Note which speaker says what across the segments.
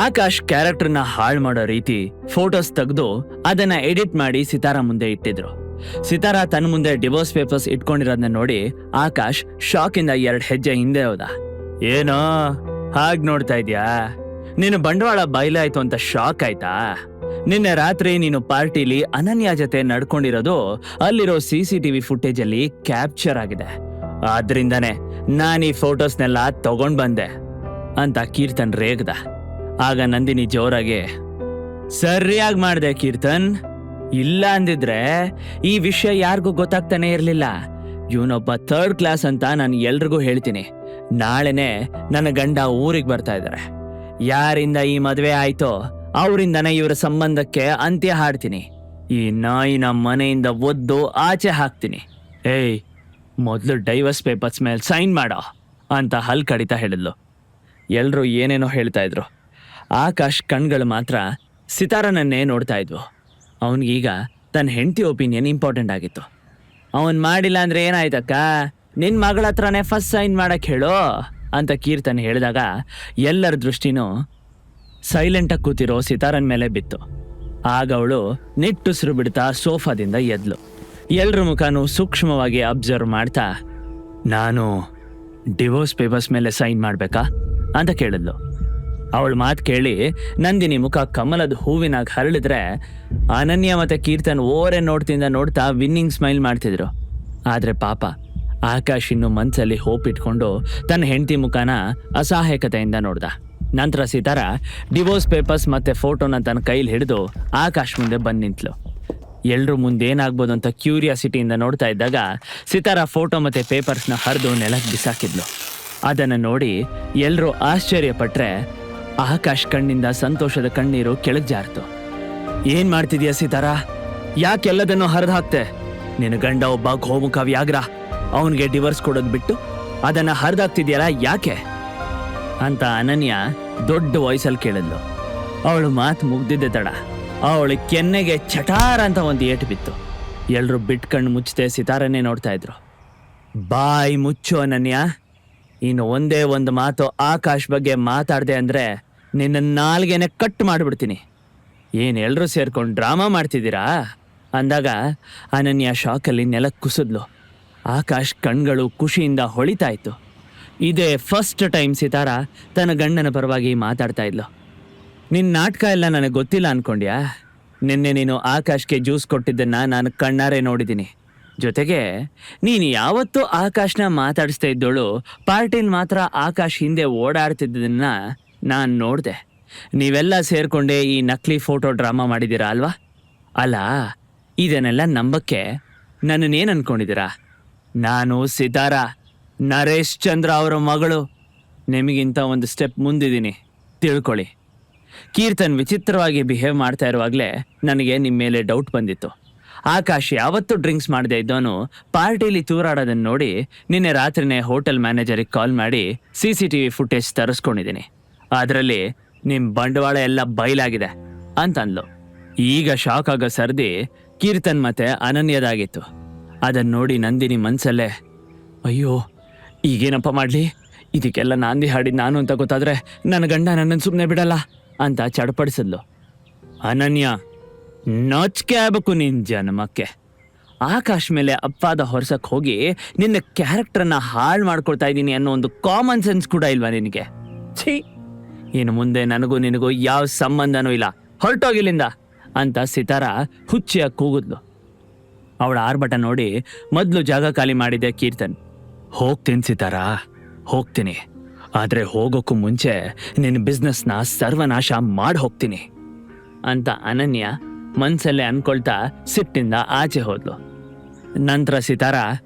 Speaker 1: ಆಕಾಶ್ ಕ್ಯಾರೆಕ್ಟರ್ನ ಹಾಳು ಮಾಡೋ ರೀತಿ ಫೋಟೋಸ್ ತೆಗೆದು ಅದನ್ನ ಎಡಿಟ್ ಮಾಡಿ ಸಿತಾರ ಮುಂದೆ ಇಟ್ಟಿದ್ರು. ಸಿತಾರ ತನ್ನ ಮುಂದೆ ಡಿವೋರ್ಸ್ ಪೇಪರ್ಸ್ ಇಟ್ಕೊಂಡಿರೋದನ್ನ ನೋಡಿ ಆಕಾಶ್ ಶಾಕ್ ಇಂದ 2 ಹೆಜ್ಜೆ ಹಿಂದೆ ಹೋದ. ಏನೋ ಹಾಗ್ ನೋಡ್ತಾ ಇದ್ಯಾ? ನೀನು ಬಂಡವಾಳ ಬಯಲಾಯ್ತು ಅಂತ ಶಾಕ್ ಆಯ್ತಾ? ನಿನ್ನೆ ರಾತ್ರಿ ನೀನು ಪಾರ್ಟಿಲಿ ಅನನ್ಯ ಜೊತೆ ನಡ್ಕೊಂಡಿರೋದು ಅಲ್ಲಿರೋ CCTV ಫುಟೇಜ್ ಅಲ್ಲಿ ಕ್ಯಾಪ್ಚರ್ ಆಗಿದೆ. ಆದ್ರಿಂದಾನೆ ನಾನು ಈ ಫೋಟೋಸ್ನೆಲ್ಲ ತಗೊಂಡ್ ಬಂದೆ ಅಂತ ಕೀರ್ತನ್ ರೇಗ್ದ. ಆಗ ನಂದಿನಿ ಜೋರಾಗಿ, ಸರಿಯಾಗಿ ಮಾಡ್ದೆ ಕೀರ್ತನ್, ಇಲ್ಲ ಅಂದಿದ್ರೆ ಈ ವಿಷಯ ಯಾರಿಗೂ ಗೊತ್ತಾಗ್ತಾನೆ ಇರ್ಲಿಲ್ಲ. ಇವನೊಬ್ಬ 3rd ಕ್ಲಾಸ್ ಅಂತ ನಾನು ಎಲ್ರಿಗೂ ಹೇಳ್ತೀನಿ. ನಾಳೆನೆ ನನ್ನ ಗಂಡ ಊರಿಗೆ ಬರ್ತಾ ಇದ್ದಾರೆ. ಯಾರಿಂದ ಈ ಮದುವೆ ಆಯ್ತೋ ಅವರಿಂದನೇ ಇವರ ಸಂಬಂಧಕ್ಕೆ ಅಂತ್ಯ ಹಾಡ್ತೀನಿ. ಈ ನಾಯಿನ ಮನೆಯಿಂದ ಒದ್ದು ಆಚೆ ಹಾಕ್ತೀನಿ. ಏಯ್, ಮೊದಲು ಡೈವರ್ಸ್ ಪೇಪರ್ಸ್ ಮೇಲೆ ಸೈನ್ ಮಾಡೋ ಅಂತ ಹಲ್ ಕಡಿತಾ ಹೇಳಿದ್ಲು. ಎಲ್ರೂ ಏನೇನೋ ಹೇಳ್ತಾ ಇದ್ರು. ಆಕಾಶ್ ಕಣ್ಗಳು ಮಾತ್ರ ಸಿತಾರನನ್ನೇ ನೋಡ್ತಾ ಇದ್ವು. ಅವನಿಗೀಗ ತನ್ನ ಹೆಂಡತಿ ಒಪಿನಿಯನ್ ಇಂಪಾರ್ಟೆಂಟ್ ಆಗಿತ್ತು. ಅವನ್ ಮಾಡಿಲ್ಲ ಅಂದ್ರೆ ಏನಾಯ್ತಕ್ಕ, ನಿನ್ ಮಗಳ ಹತ್ರನೇ ಫಸ್ಟ್ ಸೈನ್ ಮಾಡಕ್ ಹೇಳು ಅಂತ ಕೀರ್ತನ್ ಹೇಳಿದಾಗ ಎಲ್ಲರ ದೃಷ್ಟಿನೂ ಸೈಲೆಂಟಾಗಿ ಕೂತಿರೋ ಸಿತಾರನ್ ಮೇಲೆ ಬಿತ್ತು. ಆಗ ಅವಳು ನಿಟ್ಟುಸಿರು ಬಿಡ್ತಾ ಸೋಫಾದಿಂದ ಎದ್ಲು. ಎಲ್ರ ಮುಖನೂ ಸೂಕ್ಷ್ಮವಾಗಿ ಅಬ್ಸರ್ವ್ ಮಾಡ್ತಾ, ನಾನು ಡಿವೋರ್ಸ್ ಪೇಪರ್ಸ್ ಮೇಲೆ ಸೈನ್ ಮಾಡ್ಬೇಕಾ ಅಂತ ಕೇಳಿದ್ಲು. ಅವಳ ಮಾತು ಕೇಳಿ ನಂದಿನಿ ಮುಖ ಕಮಲದ ಹೂವಿನಾಗ ಹರಳಿದ್ರೆ ಅನನ್ಯ ಮತ್ತೆ ಕೀರ್ತನ್ ಓರೆ ನೋಡ್ತಾ ವಿನ್ನಿಂಗ್ ಸ್ಮೈಲ್ ಮಾಡ್ತಿದ್ರು. ಆದ್ರೆ ಪಾಪ ಆಕಾಶ್ ಇನ್ನು ಮನ್ಸಲ್ಲಿ ಹೋಪ್ ಇಟ್ಕೊಂಡು ತನ್ನ ಹೆಂಡತಿ ಮುಖನ ಅಸಹಾಯಕತೆಯಿಂದ ನೋಡ್ದ. ನಂತರ ಸಿತಾರ ಡಿವೋರ್ಸ್ ಪೇಪರ್ಸ್ ಮತ್ತೆ ಫೋಟೋನ ತನ್ನ ಕೈಲಿ ಹಿಡಿದು ಆಕಾಶ್ ಮುಂದೆ ಬಂದು ನಿಂತ್ಲು. ಎಲ್ರೂ ಮುಂದೇನಾಗ್ಬೋದು ಅಂತ ಕ್ಯೂರಿಯಾಸಿಟಿಯಿಂದ ನೋಡ್ತಾ ಇದ್ದಾಗ ಸಿತಾರ ಫೋಟೋ ಮತ್ತೆ ಪೇಪರ್ಸ್ನ ಹರಿದು ನೆಲಕ್ಕೆ ಬಿಸಾಕಿದ್ಲು. ಅದನ್ನು ನೋಡಿ ಎಲ್ರೂ ಆಶ್ಚರ್ಯಪಟ್ರೆ ಆಕಾಶ್ ಕಣ್ಣಿಂದ ಸಂತೋಷದ ಕಣ್ಣೀರು ಕೆಳಗ್ ಜಾರ್ತು. ಏನ್ ಮಾಡ್ತಿದ್ಯಾ ಸಿತಾರ? ಯಾಕೆಲ್ಲದನ್ನು ಹರಿದು ಹಾಕ್ತೆ? ನಿನ್ನ ಗಂಡ ಒಬ್ಬ ಗೋಮುಖ ವ್ಯಾಘ್ರ. ಅವನಿಗೆ ಡಿವೋರ್ಸ್ ಕೊಡೋದು ಬಿಟ್ಟು ಅದನ್ನ ಹರಿದಾಕ್ತಿದ್ಯಲ್ಲ ಯಾಕೆ ಅಂತ ಅನನ್ಯ ದೊಡ್ಡ ವಾಯ್ಸಲ್ಲಿ ಕೇಳಿದ್ಲು. ಅವಳು ಮಾತು ಮುಗ್ದಿದ್ದೆ ತಡ ಅವಳು ಕೆನ್ನೆಗೆ ಚಟಾರ ಅಂತ ಒಂದು ಏಟು ಬಿತ್ತು. ಎಲ್ರು ಬಿಟ್ಕಣ್ಣು ಮುಚ್ಚದೆ ಸಿತಾರನ್ನೇ ನೋಡ್ತಾ ಇದ್ರು. ಬಾಯ್ ಮುಚ್ಚು ಅನನ್ಯ, ಇನ್ನು ಒಂದೇ ಒಂದು ಮಾತು ಆಕಾಶ್ ಬಗ್ಗೆ ಮಾತಾಡ್ದೆ ಅಂದ್ರೆ ನಿನ್ನ ನಾಲ್ಗೆನೆ ಕಟ್ ಮಾಡಿಬಿಡ್ತೀನಿ. ಏನು ಎಲ್ರೂ ಸೇರ್ಕೊಂಡು ಡ್ರಾಮಾ ಮಾಡ್ತಿದ್ದೀರಾ ಅಂದಾಗ ಅನನ್ಯ ಶಾಕಲ್ಲಿ ನೆಲಕ್ಕೆ ಕುಸಿದ್ಲು. ಆಕಾಶ್ ಕಣ್ಗಳು ಖುಷಿಯಿಂದ ಹೊಳಿತಾ ಇತ್ತು. ಇದೇ ಫಸ್ಟ್ ಟೈಮ್ ಸಿತಾರ ತನ್ನ ಗಂಡನ ಪರವಾಗಿ ಮಾತಾಡ್ತಾ ಇದ್ಲು. ನಿನ್ನ ನಾಟಕ ಎಲ್ಲ ನನಗೆ ಗೊತ್ತಿಲ್ಲ ಅನ್ಕೊಂಡ್ಯಾ? ನಿನ್ನೆ ನೀನು ಆಕಾಶ್ಗೆ ಜ್ಯೂಸ್ ಕೊಟ್ಟಿದ್ದನ್ನ ನಾನು ಕಣ್ಣಾರೆ ನೋಡಿದ್ದೀನಿ. ಜೊತೆಗೆ ನೀನು ಯಾವತ್ತೂ ಆಕಾಶ್ನ ಮಾತಾಡಿಸ್ತಾ ಇದ್ದೋಳು ಪಾರ್ಟಿಲ್ ಮಾತ್ರ ಆಕಾಶ್ ಹಿಂದೆ ಓಡಾಡ್ತಿದ್ದನ್ನ ನಾನು ನೋಡಿದೆ. ನೀವೆಲ್ಲ ಸೇರ್ಕೊಂಡೆ ಈ ನಕಲಿ ಫೋಟೋ ಡ್ರಾಮಾ ಮಾಡಿದ್ದೀರಾ ಅಲ್ವಾ? ಅಲ್ಲ, ಇದನ್ನೆಲ್ಲ ನಂಬಕ್ಕೆ ನನ್ನನ್ನೇನು ಅನ್ಕೊಂಡಿದ್ದೀರಾ? ನಾನು ಸಿತಾರ, ನರೇಶ್ ಚಂದ್ರ ಅವರ ಮಗಳು. ನಿಮಗಿಂತ ಒಂದು ಸ್ಟೆಪ್ ಮುಂದಿದ್ದೀನಿ, ತಿಳ್ಕೊಳ್ಳಿ. ಕೀರ್ತನ್ ವಿಚಿತ್ರವಾಗಿ ಬಿಹೇವ್ ಮಾಡ್ತಾ ಇರುವಾಗಲೇ ನನಗೆ ನಿಮ್ಮ ಮೇಲೆ ಡೌಟ್ ಬಂದಿತ್ತು. ಆಕಾಶ್ ಯಾವತ್ತೂ ಡ್ರಿಂಕ್ಸ್ ಮಾಡದೆ ಇದ್ದವನು ಪಾರ್ಟಿಲಿ ತೂರಾಡೋದನ್ನು ನೋಡಿ ನಿನ್ನೆ ರಾತ್ರಿನೇ ಹೋಟೆಲ್ ಮ್ಯಾನೇಜರಿಗೆ ಕಾಲ್ ಮಾಡಿ CCTV ಫುಟೇಜ್ ತರಿಸ್ಕೊಂಡಿದ್ದೀನಿ. ಅದರಲ್ಲಿ ನಿಮ್ಮ ಬಂಡವಾಳ ಎಲ್ಲ ಬಯಲಾಗಿದೆ ಅಂತಂದ್ಲು. ಈಗ ಶಾಕ್ ಆಗೋ ಸರ್ದಿ ಕೀರ್ತನ್ ಮತ್ತೆ ಅನನ್ಯದಾಗಿತ್ತು. ಅದನ್ನು ನೋಡಿ ನಂದಿನಿ ಮನ್ಸಲ್ಲೇ, ಅಯ್ಯೋ ಈಗೇನಪ್ಪ ಮಾಡಲಿ, ಇದಕ್ಕೆಲ್ಲ ನಾಂದಿ ಹಾಡಿದ್ ನಾನು ಅಂತ ಗೊತ್ತಾದ್ರೆ ನನ್ನ ಗಂಡ ನನ್ನನ್ನು ಸುಮ್ಮನೆ ಬಿಡಲ್ಲ ಅಂತ ಚಡಪಡಿಸಿದ್ಲು. ಅನನ್ಯ, ನಾಚಿಕೆ ಆಗ್ಬೇಕು ನಿನ್ನ ಜನ್ಮಕ್ಕೆ. ಆಕಾಶ್ ಮೇಲೆ ಅಪವಾದ ಹೊರಸಕ್ಕೆ ಹೋಗಿ ನಿನ್ನ ಕ್ಯಾರೆಕ್ಟರ್ನ ಹಾಳು ಮಾಡ್ಕೊಳ್ತಾ ಇದ್ದೀನಿ ಅನ್ನೋ ಒಂದು ಕಾಮನ್ ಸೆನ್ಸ್ ಕೂಡ ಇಲ್ವಾ ನಿನಗೆ? ಛೀ, ಇನ್ನು ಮುಂದೆ ನನಗೂ ನಿನಗೂ ಯಾವ ಸಂಬಂಧನೂ ಇಲ್ಲ, ಹೊರಟೋಗಿಲ್ಲಿಂದ ಅಂತ ಸಿತಾರ ಹುಚ್ಚಿಯಾಗಿ ಕೂಗಿದ್ಲು. ಅವಳ ಆರ್ಭಟ ನೋಡಿ ಮೊದಲು ಜಾಗ ಖಾಲಿ ಮಾಡಿದೆ ಕೀರ್ತನ್. ಹೋಗ್ತೀನಿ ಸಿತಾರ, ಹೋಗ್ತೀನಿ. ಆದರೆ ಹೋಗೋಕ್ಕೂ ಮುಂಚೆ ನಿನ್ನ ಬಿಸ್ನೆಸ್ನ ಸರ್ವನಾಶ ಮಾಡಿ ಹೋಗ್ತೀನಿ ಅಂತ ಅನನ್ಯ ಮನ್ಸಲ್ಲೇ ಅನ್ಕೊಳ್ತಾ ಸಿಟ್ಟಿಂದ ಆಚೆ ಹೋದ್ಲು. ನಂತರ ಸಿತಾರ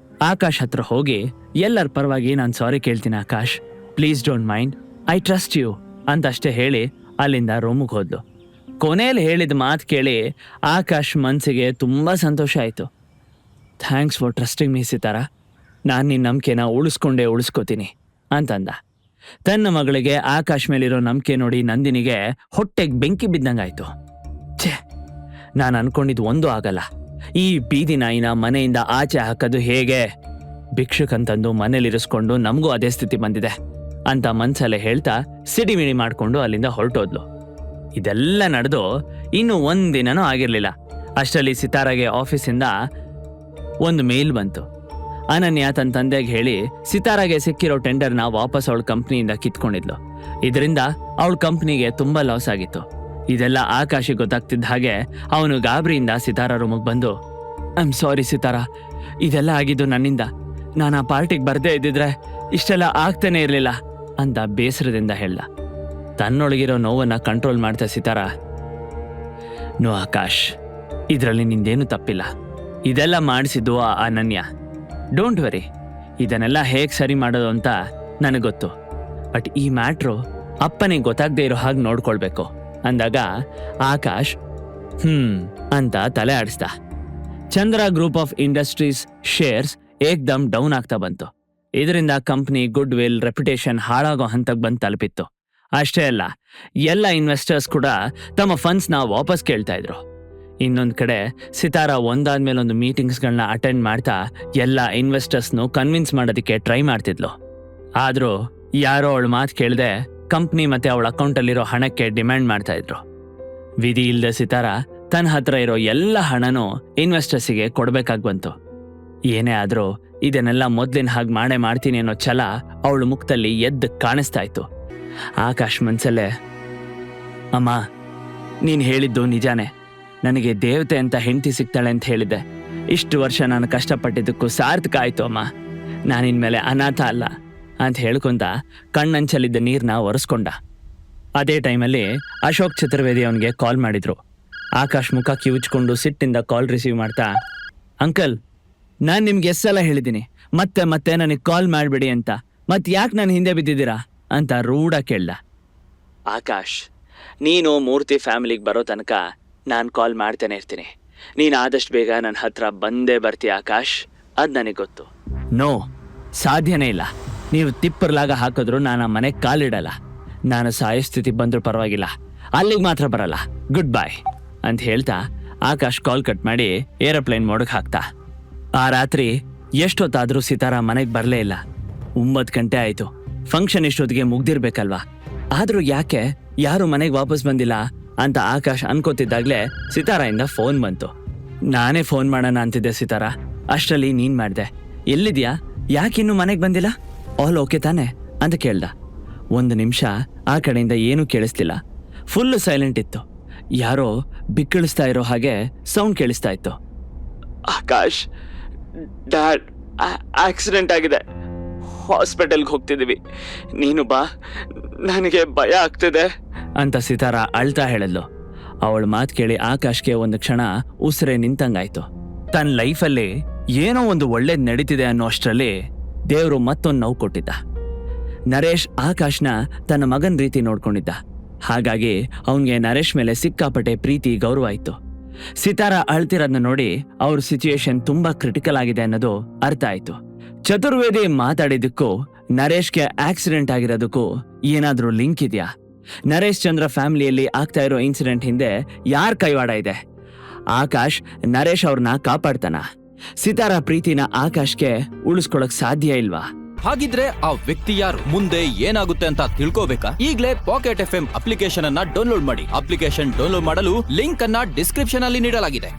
Speaker 1: ಆಕಾಶ್ ಹತ್ರ ಹೋಗಿ ಎಲ್ಲರ ಪರವಾಗಿ ನಾನು ಸಾರಿ ಕೇಳ್ತೀನಿ Akash, please don't mind, I trust you ಅಂತಷ್ಟೇ ಹೇಳಿ ಅಲ್ಲಿಂದ ರೂಮಿಗೆ ಹೋದ್ಲು. ಕೊನೆಯಲ್ಲಿ ಹೇಳಿದ ಮಾತು ಕೇಳಿ ಆಕಾಶ್ ಮನಸ್ಸಿಗೆ ತುಂಬ ಸಂತೋಷ ಆಯಿತು. Thanks for trusting me Sithara, ನಾನು ನಿನ್ನ ನಂಬಿಕೆನ ಉಳಿಸ್ಕೋತೀನಿ ಅಂತಂದ. ತನ್ನ ಮಗಳಿಗೆ ಆಕಾಶ್ ಮೇಲಿರೋ ನಂಬಿಕೆ ನೋಡಿ ನಂದಿನಿಗೆ ಹೊಟ್ಟೆಗೆ ಬೆಂಕಿ ಬಿದ್ದಂಗಾಯ್ತು. ಛೇ, ನಾನು ಅನ್ಕೊಂಡಿದ್ದು ಒಂದು ಆಗಲ್ಲ. ಈ ಬೀದಿ ನಾಯಿನ ಮನೆಯಿಂದ ಆಚೆ ಹಾಕೋದು ಹೇಗೆ? ಭಿಕ್ಷುಕಂತಂದು ಮನೇಲಿರಿಸ್ಕೊಂಡು ನಮಗೂ ಅದೇ ಸ್ಥಿತಿ ಬಂದಿದೆ ಅಂತ ಮನ್ಸಲ್ಲೇ ಹೇಳ್ತಾ ಸಿಡಿಮಿಡಿ ಮಾಡಿಕೊಂಡು ಅಲ್ಲಿಂದ ಹೊರಟೋದ್ಲು. ಇದೆಲ್ಲ ನಡೆದು ಇನ್ನು ಒಂದಿನನೂ ಆಗಿರ್ಲಿಲ್ಲ. ಅಷ್ಟರಲ್ಲಿ ಸಿತಾರಾಗೆ ಆಫೀಸಿಂದ ಒಂದು ಮೇಲ್ ಬಂತು. ಅನನ್ಯ ತನ್ನ ತಂದೆಗೆ ಹೇಳಿ ಸಿತಾರಾಗೆ ಸಿಕ್ಕಿರೋ ಟೆಂಡರ್ನ ವಾಪಸ್ ಅವಳ ಕಂಪ್ನಿಯಿಂದ ಕಿತ್ಕೊಂಡಿದ್ಲು. ಇದರಿಂದ ಅವಳ ಕಂಪ್ನಿಗೆ ತುಂಬಾ ಲಾಸ್ ಆಗಿತ್ತು. ಇದೆಲ್ಲ ಆಕಾಶಿಗೆ ಗೊತ್ತಾಗ್ತಿದ್ದ ಹಾಗೆ ಅವನು ಗಾಬರಿಯಿಂದ ಸಿತಾರಾ ರೂಮಿಗೆ ಬಂದು, ಐ ಆಮ್ ಸಾರಿ ಸಿತಾರಾ, ಇದೆಲ್ಲ ಆಗಿದ್ದು ನನ್ನಿಂದ. ನಾನು ಆ ಪಾರ್ಟಿಗೆ ಬರ್ದೇ ಇದ್ದಿದ್ರೆ ಇಷ್ಟೆಲ್ಲ ಆಗ್ತಾನೆ ಇರಲಿಲ್ಲ ಅಂತ ಬೇಸರದಿಂದ ಹೇಳ್ದ. ತನ್ನೊಳಗಿರೋ ನೋವನ್ನ ಕಂಟ್ರೋಲ್ ಮಾಡ್ತಾ ಸಿತಾರಾ, ನೋ ಆಕಾಶ್, ಇದರಲ್ಲಿ ನಿಂದೇನು ತಪ್ಪಿಲ್ಲ. ಇದೆಲ್ಲ ಮಾಡಿಸಿದ್ದು ಆ ಅನನ್ಯ. ಡೋಂಟ್ ವರಿ, ಇದನ್ನೆಲ್ಲ ಹೇಗೆ ಸರಿ ಮಾಡೋದು ಅಂತ ನನಗೆ ಗೊತ್ತು. ಬಟ್ ಈ ಮ್ಯಾಟ್ರು ಅಪ್ಪನಿಗೆ ಗೊತ್ತಾಗದೆ ಇರೋ ಹಾಗೆ ನೋಡ್ಕೊಳ್ಬೇಕು ಅಂದಾಗ ಆಕಾಶ್ ಅಂತ ತಲೆ ಆಡಿಸ್ದ. Chandra group of industries shares ಏಕ್ದಮ್ ಡೌನ್ ಆಗ್ತಾ ಬಂತು. ಇದರಿಂದ ಕಂಪ್ನಿ ಗುಡ್ ವಿಲ್ ರೆಪ್ಯುಟೇಷನ್ ಹಾಳಾಗೋ ಹಂತಕ್ಕೆ ಬಂದು ತಲುಪಿತ್ತು. ಅಷ್ಟೇ ಅಲ್ಲ, ಎಲ್ಲ ಇನ್ವೆಸ್ಟರ್ಸ್ ಕೂಡ ತಮ್ಮ ಫಂಡ್ಸ್ನ ವಾಪಸ್ ಕೇಳ್ತಾ ಇದ್ರು. ಇನ್ನೊಂದು ಕಡೆ ಸಿತಾರಾ ಒಂದಾದ್ಮೇಲೆ ಒಂದು ಮೀಟಿಂಗ್ಸ್ಗಳನ್ನ ಅಟೆಂಡ್ ಮಾಡ್ತಾ ಎಲ್ಲ ಇನ್ವೆಸ್ಟರ್ಸ್ನು ಕನ್ವಿನ್ಸ್ ಮಾಡೋದಕ್ಕೆ ಟ್ರೈ ಮಾಡ್ತಿದ್ಲು. ಆದರೂ ಯಾರೋ ಅವಳ ಮಾತು ಕೇಳದೆ ಕಂಪ್ನಿ ಮತ್ತೆ ಅವಳ ಅಕೌಂಟಲ್ಲಿರೋ ಹಣಕ್ಕೆ ಡಿಮ್ಯಾಂಡ್ ಮಾಡ್ತಾ ಇದ್ರು. ವಿಧಿ ಇಲ್ಲದೆ ಸಿತಾರಾ ತನ್ನ ಹತ್ರ ಇರೋ ಎಲ್ಲ ಹಣನೂ ಇನ್ವೆಸ್ಟರ್ಸಿಗೆ ಕೊಡ್ಬೇಕಾಗಿ ಬಂತು. ಏನೇ ಆದರೂ ಇದನ್ನೆಲ್ಲ ಮೊದ್ಲಿನ ಹಾಗೆ ಮಾಡೇ ಮಾಡ್ತೀನಿ ಅನ್ನೋ ಛಲ ಅವಳ ಮುಖದಲ್ಲಿ ಎದ್ದು ಕಾಣಿಸ್ತಾ ಇತ್ತು. ಆಕಾಶ್ ಮನ್ಸಲ್ಲೇ, ಅಮ್ಮ, ನೀನು ಹೇಳಿದ್ದು ನಿಜಾನೇ. ನನಗೆ ದೇವತೆ ಅಂತ ಹೆಂಡತಿ ಸಿಗ್ತಾಳೆ ಅಂತ ಹೇಳಿದ್ದೆ. ಇಷ್ಟು ವರ್ಷ ನಾನು ಕಷ್ಟಪಟ್ಟಿದ್ದಕ್ಕೂ ಸಾರ್ಥಕ ಆಯ್ತು ಅಮ್ಮ. ನಾನಿನ್ಮೇಲೆ ಅನಾಥ ಅಲ್ಲ ಅಂತ ಹೇಳ್ಕೊಂತ ಕಣ್ಣಂಚಲಿದ್ದ ನೀರನ್ನ ಒರೆಸ್ಕೊಂಡ. ಅದೇ ಟೈಮಲ್ಲಿ ಅಶೋಕ್ ಚತುರ್ವೇದಿ ಅವನಿಗೆ ಕಾಲ್ ಮಾಡಿದ್ರು. ಆಕಾಶ್ ಮುಖ ಕಿವುಚ್ಕೊಂಡು ಸಿಟ್ಟಿಂದ ಕಾಲ್ ರಿಸೀವ್ ಮಾಡ್ತಾ, ಅಂಕಲ್, ನಾನು ನಿಮ್ಗೆ ಎಷ್ಟು ಸಲ ಹೇಳಿದ್ದೀನಿ ಮತ್ತೆ ಮತ್ತೆ ನನಗೆ ಕಾಲ್ ಮಾಡಬೇಡಿ ಅಂತ, ಮತ್ತೆ ಯಾಕೆ ನಾನು ಹಿಂದೆ ಬಿದ್ದಿದ್ದೀರಾ ಅಂತ ರೂಢಾಗಿ ಕೇಳ್ದ. ಆಕಾಶ್, ನೀನು ಮೂರ್ತಿ ಫ್ಯಾಮಿಲಿಗೆ ಬರೋ ತನಕ ನಾನು ಕಾಲ್ ಮಾಡ್ತಾನೆ ಇರ್ತೀನಿ. ನೀನು ಆದಷ್ಟು ಬೇಗ ನನ್ನ ಹತ್ರ ಬಂದೇ ಬರ್ತೀಯ ಆಕಾಶ್, ಅದು ನನಗೆ ಗೊತ್ತು. ನೋ, ಸಾಧ್ಯನೇ ಇಲ್ಲ. ನೀವು ತಿಪ್ಪರ್ಲಾಗ ಹಾಕಿದ್ರು ನಾನು ಆ ಮನೆಗೆ ಕಾಲಿಡಲ್ಲ. ನಾನು ಸಾಯೋ ಸ್ಥಿತಿ ಬಂದರೂ ಪರವಾಗಿಲ್ಲ, ಅಲ್ಲಿಗೆ ಮಾತ್ರ ಬರಲ್ಲ. ಗುಡ್ ಬಾಯ್ ಅಂತ ಹೇಳ್ತಾ ಆಕಾಶ್ ಕಾಲ್ ಕಟ್ ಮಾಡಿ ಏರೋಪ್ಲೇನ್ ಮೋಡಕ್ಕೆ ಹಾಕ್ತಾ. ಆ ರಾತ್ರಿ ಎಷ್ಟೊತ್ತಾದರೂ ಸಿತಾರಾ ಮನೆಗೆ ಬರಲೇ ಇಲ್ಲ. 9 ಗಂಟೆ ಆಯಿತು. ಫಂಕ್ಷನ್ ಇಷ್ಟೊತ್ತಿಗೆ ಮುಗ್ದಿರ್ಬೇಕಲ್ವಾ, ಆದರೂ ಯಾಕೆ ಯಾರು ಮನೆಗೆ ವಾಪಸ್ ಬಂದಿಲ್ಲ ಅಂತ ಆಕಾಶ್ ಅನ್ಕೋತಿದ್ದಾಗಲೇ ಸಿತಾರಾಯಿಂದ ಫೋನ್ ಬಂತು. ನಾನೇ ಫೋನ್ ಮಾಡೋಣ ಅಂತಿದ್ದೆ ಸಿತಾರಾ, ಅಷ್ಟರಲ್ಲಿ ನೀನು ಮಾಡಿದೆ. ಎಲ್ಲಿದ್ಯಾ, ಯಾಕಿನ್ನೂ ಮನೆಗೆ ಬಂದಿಲ್ಲ, ಆಲ್ ಓಕೆ ತಾನೆ ಅಂತ ಕೇಳ್ದ. 1 ನಿಮಿಷ ಆ ಕಡೆಯಿಂದ ಏನೂ ಕೇಳಿಸ್ಲಿಲ್ಲ. ಫುಲ್ಲು ಸೈಲೆಂಟ್ ಇತ್ತು. ಯಾರೋ ಬಿಕ್ಕಳಿಸ್ತಾ ಇರೋ ಹಾಗೆ ಸೌಂಡ್ ಕೇಳಿಸ್ತಾ ಇತ್ತು. ಆಕಾಶ್, ಡ್ಯಾಡ್ ಆಕ್ಸಿಡೆಂಟ್ ಆಗಿದೆ, ಹಾಸ್ಪಿಟಲ್ಗೆ ಹೋಗ್ತಿದ್ದೀವಿ, ನೀನು ಬಾ, ನನಗೆ ಭಯ ಆಗ್ತಿದೆ ಅಂತ ಸಿತಾರಾ ಅಳ್ತಾ ಹೇಳಿದ್ಲು. ಅವಳ ಮಾತು ಕೇಳಿ ಆಕಾಶ್ಗೆ ಒಂದು ಕ್ಷಣ ಉಸಿರೇ ನಿಂತಂಗಾಯ್ತು. ತನ್ನ ಲೈಫಲ್ಲಿ ಏನೋ ಒಂದು ಒಳ್ಳೇದು ನಡೀತಿದೆ ಅನ್ನೋ ಅಷ್ಟರಲ್ಲಿ ದೇವರು ಮತ್ತೊಂದು ನೋವು ಕೊಟ್ಟಿದ್ದ. ನರೇಶ್ ಆಕಾಶ್ನ ತನ್ನ ಮಗನ ರೀತಿ ನೋಡ್ಕೊಂಡಿದ್ದ. ಹಾಗಾಗಿ ಅವನಿಗೆ ನರೇಶ್ ಮೇಲೆ ಸಿಕ್ಕಾಪಟ್ಟೆ ಪ್ರೀತಿ ಗೌರವ ಇತ್ತು. ಸಿತಾರಾ ಅಳ್ತಿರೋದನ್ನ ನೋಡಿ ಅವ್ರ ಸಿಚುಯೇಷನ್ ತುಂಬಾ ಕ್ರಿಟಿಕಲ್ ಆಗಿದೆ ಅನ್ನೋದು ಅರ್ಥ ಆಯ್ತು. ಚತುರ್ವೇದಿ ಮಾತಾಡಿದ್ದಕ್ಕೂ ನರೇಶ್ಗೆ ಆಕ್ಸಿಡೆಂಟ್ ಆಗಿರೋದಕ್ಕೂ ಏನಾದ್ರೂ ಲಿಂಕ್ ಇದೆಯಾ? ನರೇಶ್ ಚಂದ್ರ ಫ್ಯಾಮಿಲಿಯಲ್ಲಿ ಆಗ್ತಾ ಇರೋ ಇನ್ಸಿಡೆಂಟ್ ಹಿಂದೆ ಯಾರ ಕೈವಾಡ ಇದೆ? ಆಕಾಶ್ ನರೇಶ್ ಅವ್ರನ್ನ ಕಾಪಾಡ್ತಾನ? ಸಿತಾರಾ ಪ್ರೀತಿನ ಆಕಾಶ್ಗೆ ಉಳಿಸ್ಕೊಳಕ್ ಸಾಧ್ಯ ಇಲ್ವಾ?
Speaker 2: ಹಾಗಿದ್ರೆ ಆ ವ್ಯಕ್ತಿ ಯಾರು, ಮುಂದೆ ಏನಾಗುತ್ತೆ ಅಂತ ತಿಳ್ಕೋಬೇಕಾ? ಈಗಲೇ ಪಾಕೆಟ್ FM ಅಪ್ಲಿಕೇಶನ್ ಅನ್ನ ಡೌನ್ಲೋಡ್ ಮಾಡಿ. ಅಪ್ಲಿಕೇಶನ್ ಡೌನ್ಲೋಡ್ ಮಾಡಲು ಲಿಂಕ್ ಅನ್ನ ಡಿಸ್ಕ್ರಿಪ್ಷನ್ ಅಲ್ಲಿ ನೀಡಲಾಗಿದೆ.